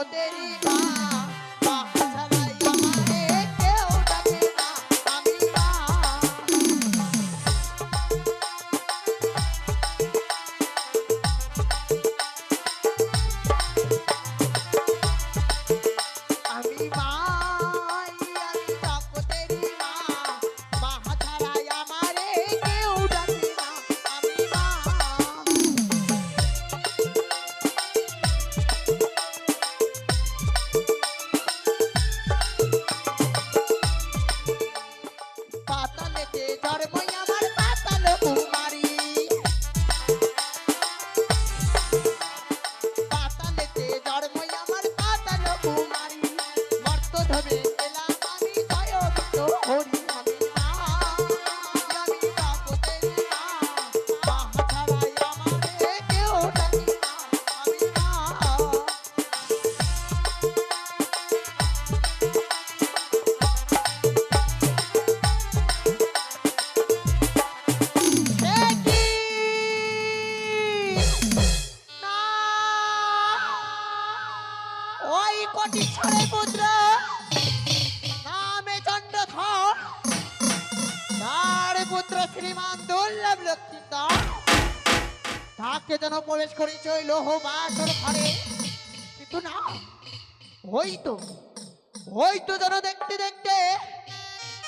জগতেরই মা, মা ছাড়াই আমারে কেউ ডাকে না, আমি মা। আমি মাই, আমি জগতেরই মা, মা ছাড়াই আমারে কেউ ডাকে না, আমি মা। পাতালেতে জন্মই আমার পাতাল কুমারী, পাতালেতে জন্মই আমার পাতাল কুমারী, মর্ত ধরে এলাম আমি জয়বিত হরি, আমি মা, আমি জগতেরই মা, মা ছাড়াই আমারে কেউ ডাকে না, আমি মা। ওই কোটি ছড়ে পুত্র নামে চন্দ্রধর, তার পুত্র শ্রীমান দুর্লভ লক্ষ্মীধর, তাকে যেন প্রবেশ করে চইল বাসর ঘরে, কিন্তু না, ওই তো যেন দেখতে দেখতে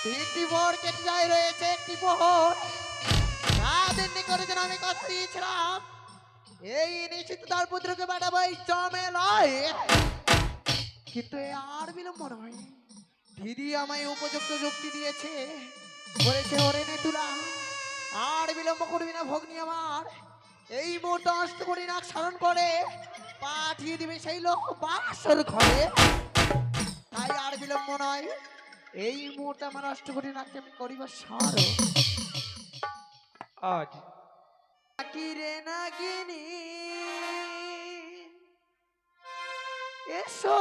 তিনটি ভোর কেটে যায়, রয়েছে একটি ভোর, তাদের নিকটে যেন আমি কথা দিয়েছিলাম এই নিশ্চিত তার পুত্রকে পাঠাবো এই জমেলায়, কিন্তু আর বিলম্ব নয়, দিদি আমায় উপযুক্ত যুক্তি দিয়েছে, বলেছে ওরে নে তুলা, আর বিলম্ব করবি না ভগ্নী আমার, এই মুহূর্তে অষ্ট কোটি নাক স্মরণ করে পাঠিয়ে দিবে সেই লোক বাসর ঘরে, তাই আর বিলম্ব নয়, এই মুহূর্তে আমার অষ্ট কোটি নাককে আমি করিব সার। আজ কিরে নাগিনী এসো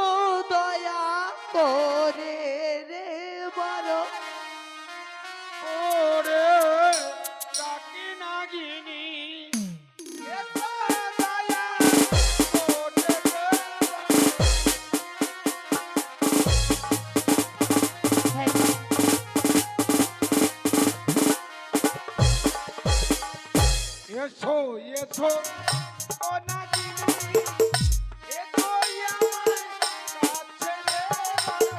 দয়া করে রে বলো, ওরে ডাকি নাগিনী, এসো দয়া করে রে। এসো এসো ও নাগিনী, এসো আমার কাছে রে বলো।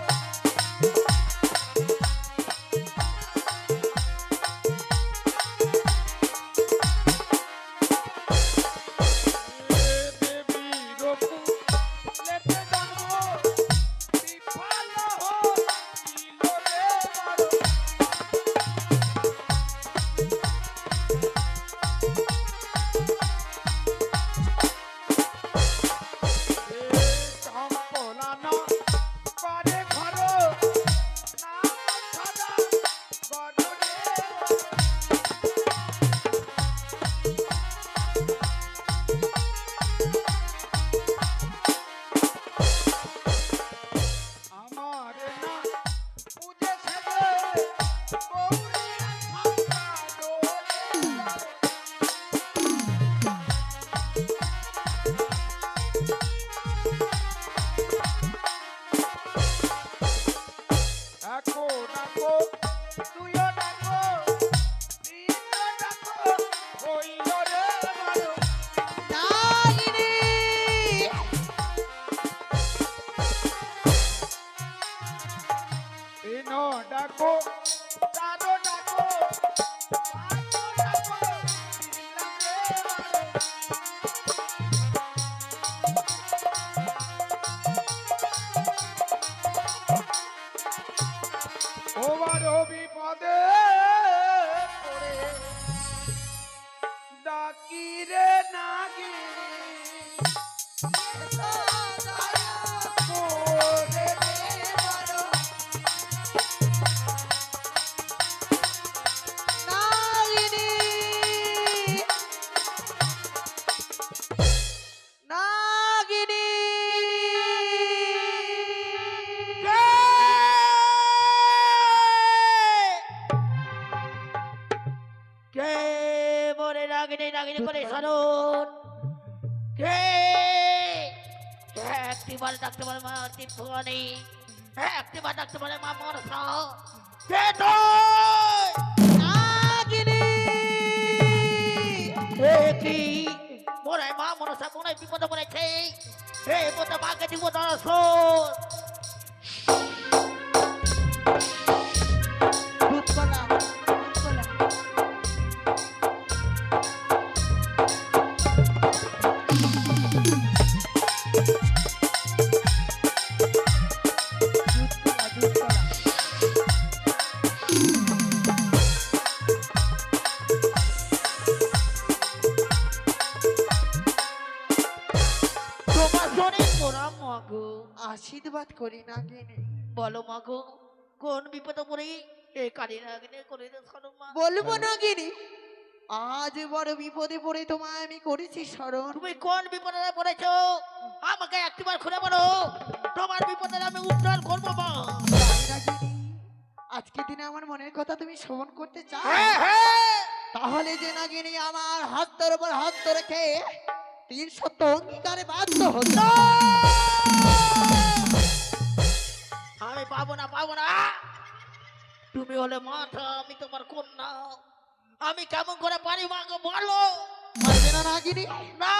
দেবী রূপু লেতে জন্ম বিফল হইল রে বলো। বিপদে পড়ে ডাকি রে নাগিনী, করে রে বলো। নাগিনী নাগিনী কে মরে নাগিনী নাগিনী করে স্মরণ, কে একটি একটিবার ডাকতে পারে মা ত্রিভুবনী, একটিবার ডাকতে পারে মা মনসা। কে তুই? নাগিনী! এ কি মোরে মা মনসা মনে বিপদে পড়েছে, এই পথে মাকে দিব দর্শন। দুধকলা, দুধকলা। দুধকলা, দুধকলা। তোমার শরীর মোরা মাগো, আশীর্বাদ করি নাগিনী। বলো মাগো কোন বিপদে পড়ে এই কালী নাগিনে করে দে মা। বলবো নাগিনী, আজ বড় বিপদে পড়ে তোমায় আমি করেছি স্মরণ। তুমি কোন বিপদে পড়েছো আমাকে একটিবার খুলে বলো, তোমার বিপদে আমি উদ্ধার করবো মা। তাই নাগিনী, আজকে দিনে আমার মনের কথা তুমি শ্রবণ করতে চাও? হ্যাঁ হ্যাঁ, তাহলে যে নাগিনী আমার হাতের উপর হাত রেখে 300 অঙ্গীকারে বাধ্য হতো। আমি পাবো না পাবো না, তুমি হলে মাথা, আমি তোমার কন্যা, আমি কেমন করে পারি মাগো বলো। পারবে না নাগিনী? না,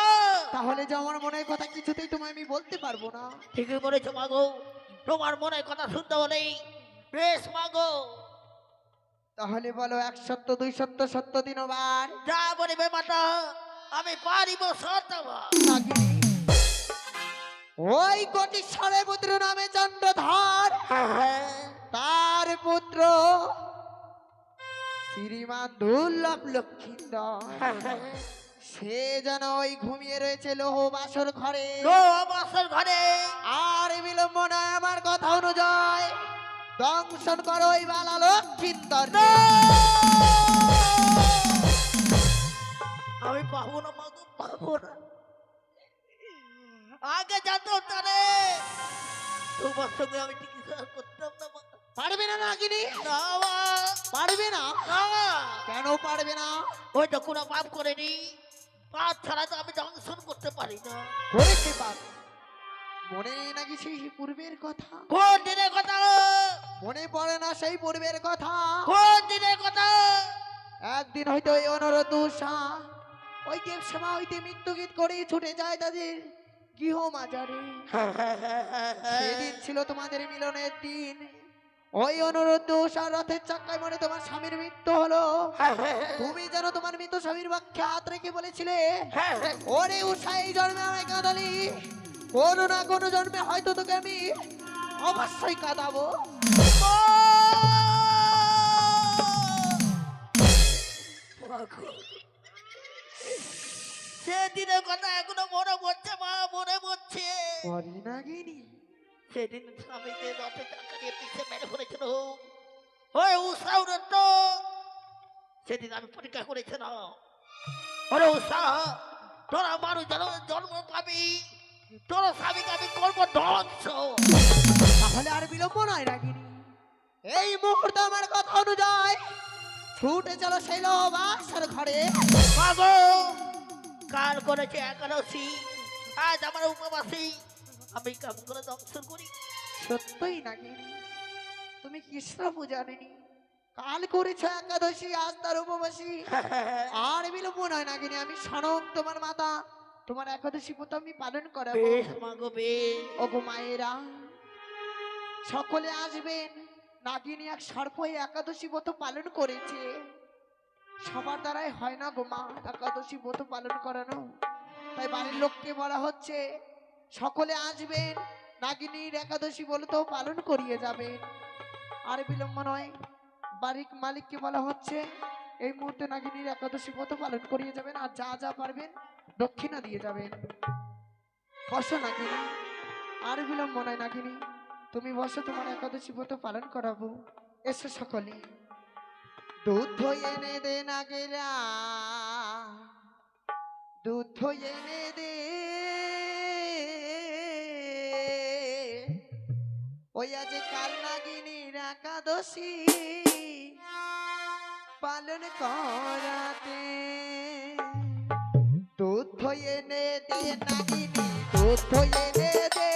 তাহলে যে আমার মনের কথা কিছুতেই তোমায় আমি বলতে পারবো না। ঠিকই বলেছো মাগো, তোমার মনে কথা শুনতে হলেই বেশ মাগো। তাহলে বলো 1 সত্য 2 সত্য সত্য দিনবার। যা বলিবে মাতা আমি পারিব সত্যবার। নাগিনী, ওই কোটিশ্বরের পুত্র নামে চন্দ্রধর, তার পুত্র শ্রীমান দুর্লভ লক্ষিন্দর, সে যেন ওই ঘুমিয়ে রয়েছে লোহ বাসর ঘরে। লো বছর ঘরে আর বিলম্ব নয়, আমার কথা অনুযায়ী দংশন করো ওই বালা লক্ষিন্দর। আমি পাবো না মাগো, পাবো না। আগে জানতো তারে তোমার সঙ্গে আমি চিকিৎসা করতাম না মা। পারবে না নাগিনী? না মা, পারবে না? না, কেন পারবে না? ওই তো কোনো পাপ করেনি, পাপ ছাড়া তো আমি দংশন করতে পারি না। করেছে পাপ? মনে নেই নাকি সেই পূর্বের কথা? কোন দিনের কথা? মনে পড়ে না সেই পূর্বের কথা? কোন দিনের কথা? একদিন হয়তো ওই অনুরোধ ওই দেব সেবা হইতে মৃত্যু গীত করে ছুটে যায় তাদের গৃহ মাজারে। সেদিন ছিল তোমাদের মিলনের দিন। ওই অনুরোধ রথের চাক্কায় মনে তোমার স্বামীর মৃত্যু হলো। তুমি যেন তোমার মৃত স্বামীর পক্ষে হাত রেখে বলেছিলে, ওরে উষা এই জন্মে আমায় কাঁদালি, কোনো না কোনো জন্মে হয়তো তোকে আমি অবশ্যই কাঁদাবো। সেদিনের কথা এখনো মনে পড়ছে মা, মনে পড়ছে। পরি নাগিনী, সেদিন স্বামীকে রথে চাকা দিয়ে পিছে মেরে ফেলেছিল ওই উষা উড়ত। সেদিন আমি পরীক্ষা করেছিলাম, ওরে উষা তোরা মানুষ জন্ম পাবি, তোর স্বামীকে আমি করবো ধ্বংস। তাহলে আর বিলম্ব নয় নাগিনী, এই মুহূর্তে আমার কথা অনুযায়ী ছুটে চলো সেই লোবাসের ঘরে। মাগো কাল করেছে একাদশী, আজ আমার উপবাসী, আমি কেমন করে দংশন করি। সত্যই নাগিনী, তুমি কৃষ্ণ পূজারিনী, কাল করেছো একাদশী, আজ তার উপবাসী। আর বিলম্ব নয় নাগিনী, আমি স্বয়ং তোমার মাতা, তোমার একাদশী ব্রত আমি পালন করাবো। বেশ মাগো বেশ। ওগো মায়েরা সকলে আসবেন। নাগিনী এক সর্প এই একাদশী ব্রত পালন করেছে, সবার দ্বারাই হয় না গো মা একাদশী ব্রত পালন করানো। তাই বাড়ির লোককে বলা হচ্ছে সকলে আসবেন, নাগিনীর একাদশী ব্রত পালন করিয়ে যাবেন। আর বিলম্ব নয়, বাড়ির মালিককে বলা হচ্ছে এই মুহূর্তে নাগিনীর একাদশী ব্রত পালন করিয়ে যাবেন, আর যা যা পারবেন দক্ষিণা দিয়ে যাবেন। বসো নাগিনী, আর বিলম্ব নয় নাগিনী, তুমি বসো, তোমার একাদশী ব্রত পালন করাবো। এসো সকলে। দুধ এনে দে নাগেরা, দুধ এনে দে, ওই আজ কাল নাগিনীর একাদশী পালন করাতে। দুধ এনে দে নাগিনী, দুধ এনে দে।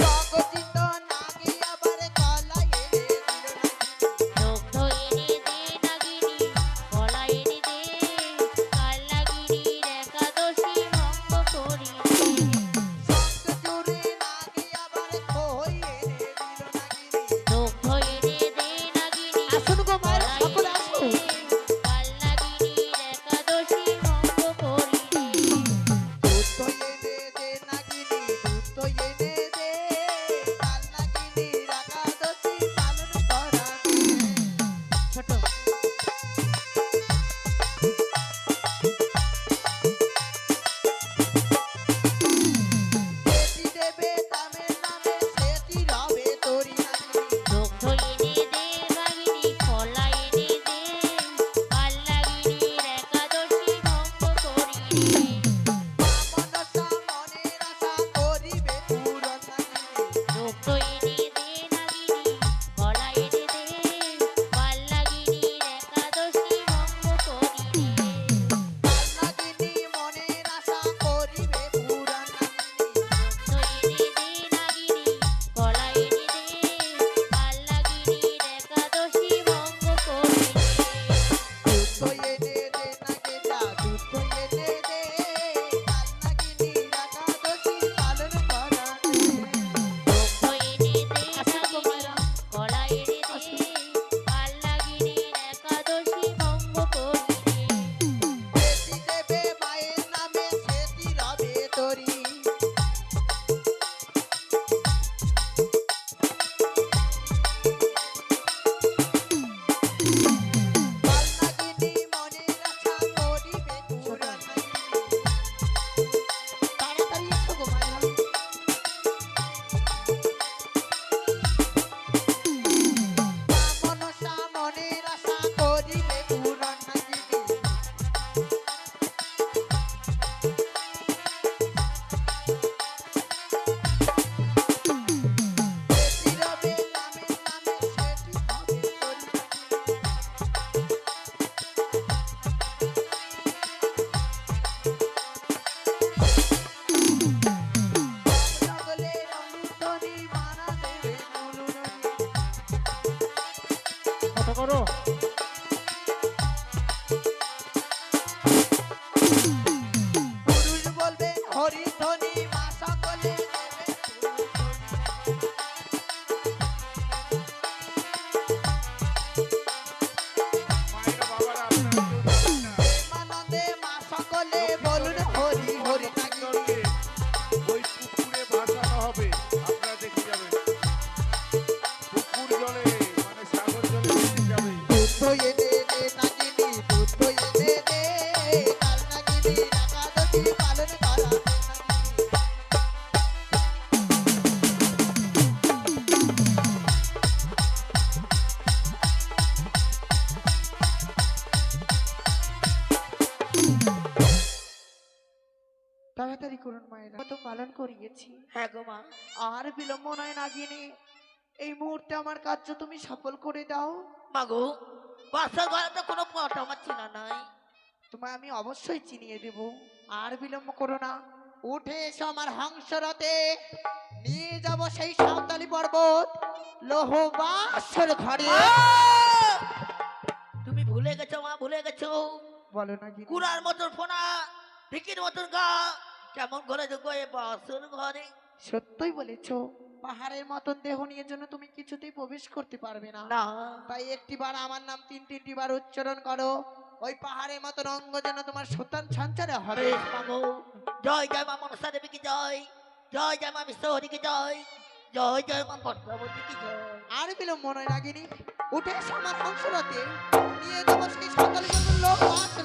জগজিত নাগি আবার কলা এনে দিল নাগিনী। দুগ্ধ এনে দে নাগিনী কলা এনে দে কাল নাগিনীর একাদশী ভঙ্গ করি শঙ্খ জুড়ে নাগি আবার খই এনে দিল নাগিনী। দুগ্ধ এনে দে নাগিনী আসুন গো মায়েরা, কলা সকলে এনে আসুন। দে কাল নাগিনীর একাদশী ভঙ্গ করি দুধ তো এনে দে নাগিনী, দুধ তো এনে দে, কাল নাগিনীর একাদশী পালন করাতে। ছোট সেটি দেবে দামের নামে, সেটি রবে তোরি নাগিনী। দুগ্ধ এনে দে নাগিনী কলা এনে দে কাল নাগিনীর একাদশী ভঙ্গ করি মনসা মনের আশা করিবে পূরণ নাগিনী। দুগ্ধ এনে দে নাগিনী কলা এনে দে কাল নাগিনীর একাদশী ভঙ্গ করি কাল নাগিনী মনের আশা করিবে পূরণ নাগিনী। দুগ্ধ এনে দে নাগিনী কলা এনে দে কাল নাগিনীর একাদশী ভঙ্গ করি দুধ তো এনে দে নাগেটা, দুধ তো এনে দে, কাল নাগিনীর একাদশী পালন করাতে। দুগ্ধ এনে দে নাগিনী কলা এনে দে কাল নাগিনীর একাদশী ভঙ্গ করি সেটি দেবে মায়ের নামে, সেটি রবে তোরি। কাল নাগিনী মনের আশা করিবে পূরণ নাগিনী। তাড়াতাড়ি এসো গো মায়েরা। মনসা মনের আশা করিবে পূরণ নাগিনী। সেটি রবে নামের নামে, সেটি হবে তোরি নাগিনী। জগলে রমণী মানা দেবে মনুরণী। কথা করো পুরুষ বলবেন হরিধ্বনি, মা সকলে দেবেন সুরধ্বনি। মায়েরা বাবারা আপনারা কেউ যাবেন না। প্রেমানন্দে মা সকলে বলুন হরি হরি নাগিনী। জলকে ওই পুকুরে ভাসানো হবে, আপনারা দেখে যাবেন। পুকুর জলে মানে সাগর জলে ভেসে যাবে। দুধ তো এনে দে নাগিনী, দুধ তো এনে দে, কাল নাগিনীর একাদশী পালন করাতে নাগিনী। তাড়াতাড়ি করুন মায়েরা, তো পালন করিয়েছি। হ্যাঁ গো মা আর বিলম্ব নয় নাগিনী, এই মুহূর্তে আমার কার্য তুমি সফল করে দাও। মাগো বাসার ঘরে তো কোনো পট আমার চেনা নাই। তোমায় আমি অবশ্যই চিনিয়ে দেব, আর বিলম্ব করো না। উঠে এসো আমার হংসরথে, নিয়ে যাব সেই সাঁওতালি পর্বত লোহবাসর ঘরে। তুমি ভুলে গেছো মা, ভুলে গেছো। বলো নাগিনী। কুড়ার মতন ফোনা, ঢিকির মতন গা, কেমন ঘরে ঢুকো এ বাসর ঘরে। সত্যই বলেছো, পাহাড়ের মতন দেহ নিয়ে জন্য তুমি কিছুতেই প্রবেশ করতে পারবে না। না তাই একটিবার আমার নাম তিনটি বার উচ্চারণ করো, ওই পাহাড়ের মতন অঙ্গ যেন তোমার সন্তান সঞ্চারে হবে। বেশ মাগো, জয় জয় মা মনসা দেবী কি জয়, জয় জয় মা বিশ্বহরি কি জয়, জয় জয় মা পদ্মাবতী কি জয়। আর বিলম্ব নয় নাগিনী, উঠে এসো আমার হংসরথে, নিয়ে যাবো সেই সাঁওতালি পর্বত লোহবাসর